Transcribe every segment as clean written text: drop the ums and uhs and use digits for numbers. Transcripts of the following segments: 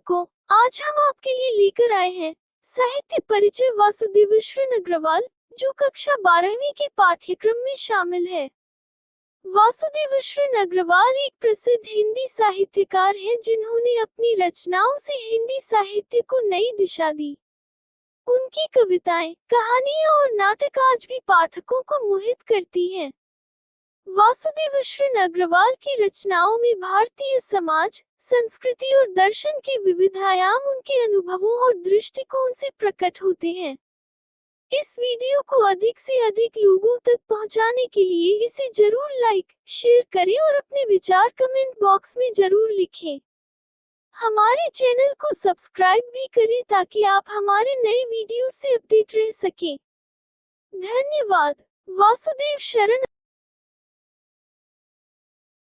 दर्शकों, आज हम आपके लिए लेकर आए हैं साहित्य परिचय वासुदेव श्रृन अग्रवाल, जो कक्षा 12वीं के पाठ्यक्रम में शामिल है। वासुदेव श्रृन अग्रवाल एक प्रसिद्ध हिंदी साहित्यकार हैं, जिन्होंने अपनी रचनाओं से हिंदी साहित्य को नई दिशा दी। उनकी कविताएं, कहानियां और नाटक आज भी पाठकों को मोहित करती हैं। वासुदेव श्रृन अग्रवाल की रचनाओं में भारतीय समाज, संस्कृति और दर्शन के विविध आयाम उनके अनुभवों और दृष्टिकोण से प्रकट होते हैं। इस वीडियो को अधिक से अधिक लोगों तक पहुंचाने के लिए इसे जरूर लाइक, शेयर करें और अपने विचार कमेंट बॉक्स में जरूर लिखें। हमारे चैनल को सब्सक्राइब भी करें ताकि आप हमारे नए वीडियो से अपडेट रह सकें। धन्यवाद। वासुदेव शरण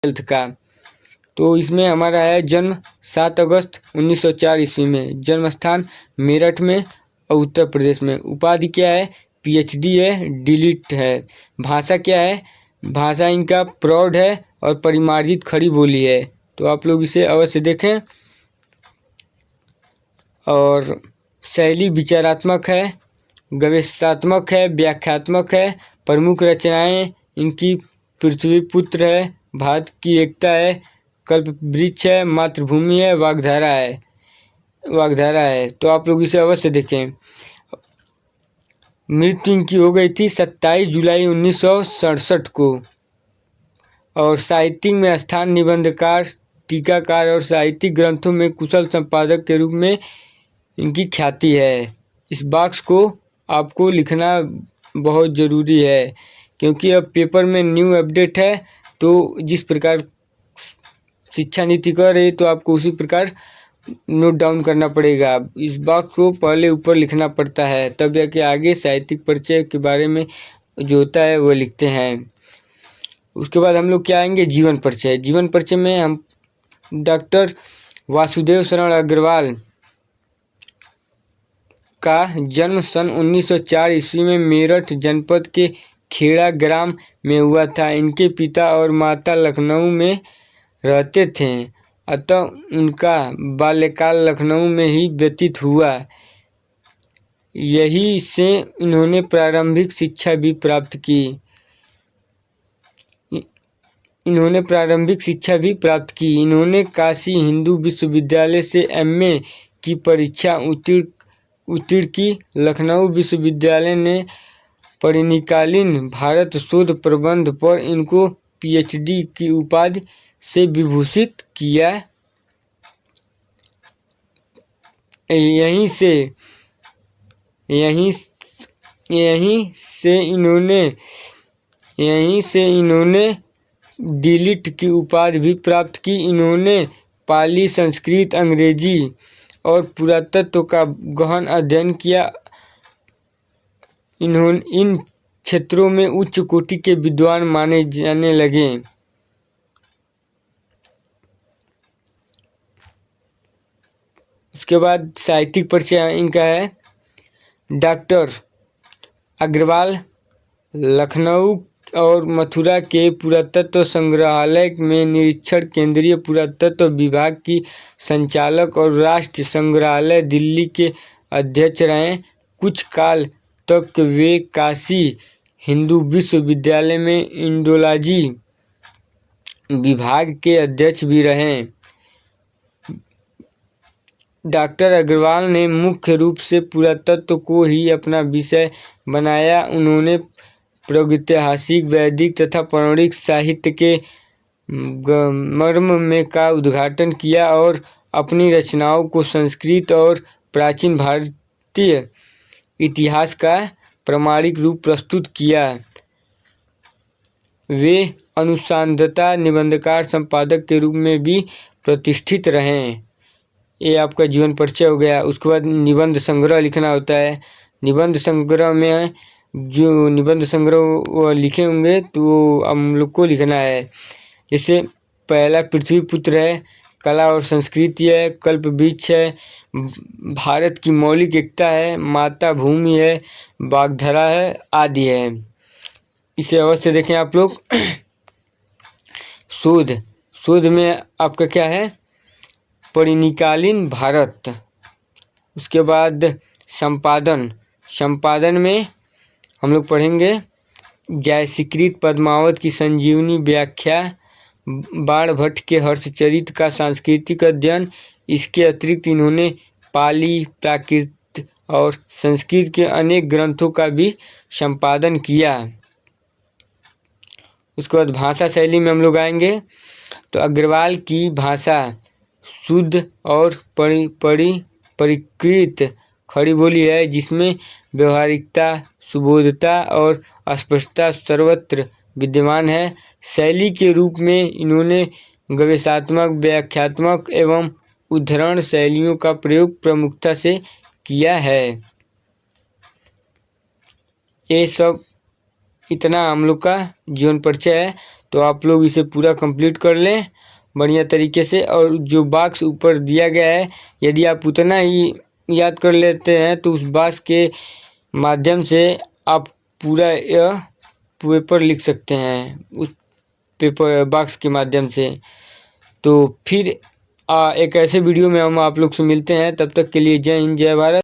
हेल्थ का तो इसमें हमारा है जन्म 7 अगस्त 1904 ईस्वी में, जन्म स्थान मेरठ में और उत्तर प्रदेश में। उपाधि क्या है? पीएचडी है, डिलीट है। भाषा क्या है? भाषा इनका प्रौढ़ है और परिमार्जित खड़ी बोली है। तो आप लोग इसे अवश्य देखें। और शैली विचारात्मक है, गवेषणात्मक है, व्याख्यात्मक है। प्रमुख रचनाएं इनकी पृथ्वी पुत्र है, भारत की एकता है, कल्प वृक्ष है, मातृभूमि है, वाग्धारा है। तो आप लोग इसे अवश्य देखें। मृत्यु इनकी हो गई थी 27 जुलाई 1967 को। और साहित्य में स्थान निबंधकार, टीकाकार और साहित्यिक ग्रंथों में कुशल संपादक के रूप में इनकी ख्याति है। इस बॉक्स को आपको लिखना बहुत ज़रूरी है, क्योंकि अब पेपर में न्यू अपडेट है। तो जिस प्रकार शिक्षा नीति कर रही, तो आपको उसी प्रकार नोट डाउन करना पड़ेगा। इस बॉक्स को पहले ऊपर लिखना पड़ता है, तब जाके आगे साहित्यिक परिचय के बारे में जो होता है वो लिखते हैं। उसके बाद हम लोग क्या आएंगे? जीवन परिचय। जीवन परिचय में हम डॉक्टर वासुदेव शरण अग्रवाल का जन्म सन 1904 ईस्वी में मेरठ जनपद के खेड़ा ग्राम में हुआ था। इनके पिता और माता लखनऊ में रहते थे, अतः उनका बाल्यकाल लखनऊ में ही व्यतीत हुआ। यहीं से इन्होंने प्रारंभिक शिक्षा भी प्राप्त की। इन्होंने काशी हिंदू विश्वविद्यालय से एमए की परीक्षा उत्तीर्ण की। लखनऊ विश्वविद्यालय ने परिनिकालीन भारत शोध प्रबंध पर इनको पीएचडी की उपाधि से विभूषित किया। यहीं से इन्होंने डिलीट की उपाधि भी प्राप्त की। इन्होंने पाली, संस्कृत, अंग्रेजी और पुरातत्व का गहन अध्ययन किया। इन क्षेत्रों में उच्च कोटि के विद्वान माने जाने लगे। उसके बाद साहित्यिक परिचय इनका है। डॉक्टर अग्रवाल लखनऊ और मथुरा के पुरातत्व संग्रहालय में निरीक्षण, केंद्रीय पुरातत्व विभाग की संचालक और राष्ट्रीय संग्रहालय दिल्ली के अध्यक्ष रहे। कुछ काल तक वे काशी हिंदू विश्वविद्यालय में इंडोलॉजी विभाग के अध्यक्ष भी रहे। डॉक्टर अग्रवाल ने मुख्य रूप से पुरातत्व को ही अपना विषय बनाया। उन्होंने प्रागैतिहासिक, वैदिक तथा पौराणिक साहित्य के मर्म में का उद्घाटन किया और अपनी रचनाओं को संस्कृत और प्राचीन भारतीय इतिहास का प्रामाणिक रूप प्रस्तुत किया। वे अनुसंधाता, निबंधकार, संपादक के रूप में भी प्रतिष्ठित रहे। ये आपका जीवन परिचय हो गया। उसके बाद निबंध संग्रह लिखना होता है। निबंध संग्रह में जो निबंध संग्रह लिखे होंगे तो हम लोग को लिखना है। जैसे पहला पृथ्वी पुत्र है, कला और संस्कृति है, कल्प वृक्ष है, भारत की मौलिक एकता है, माता भूमि है, वाग्धारा है, आदि है। इसे अवश्य देखें आप लोग। शोध में आपका क्या है? परिनिकालीन भारत। उसके बाद संपादन में हम लोग पढ़ेंगे जयसिकृत पद्मावत की संजीवनी व्याख्या, बाणभट्ट के हर्षचरित का सांस्कृतिक अध्ययन। इसके अतिरिक्त इन्होंने पाली, प्राकृत और संस्कृत के अनेक ग्रंथों का भी संपादन किया। उसके बाद भाषा शैली में हम लोग आएंगे तो अग्रवाल की भाषा शुद्ध और परिकृत खड़ी बोली है, जिसमें व्यवहारिकता, सुबोधता और स्पष्टता सर्वत्र विद्यमान है। शैली के रूप में इन्होंने गवेषात्मक, व्याख्यात्मक एवं उद्धरण शैलियों का प्रयोग प्रमुखता से किया है। ये सब इतना हम लोग का जीवन परिचय है, तो आप लोग इसे पूरा कंप्लीट कर लें बढ़िया तरीके से। और जो बॉक्स ऊपर दिया गया है, यदि आप उतना ही याद कर लेते हैं तो उस बॉक्स के माध्यम से आप पूरा यह पेपर लिख सकते हैं, उस पेपर बॉक्स के माध्यम से। तो फिर एक ऐसे वीडियो में हम आप लोग से मिलते हैं, तब तक के लिए जय हिंद, जय भारत।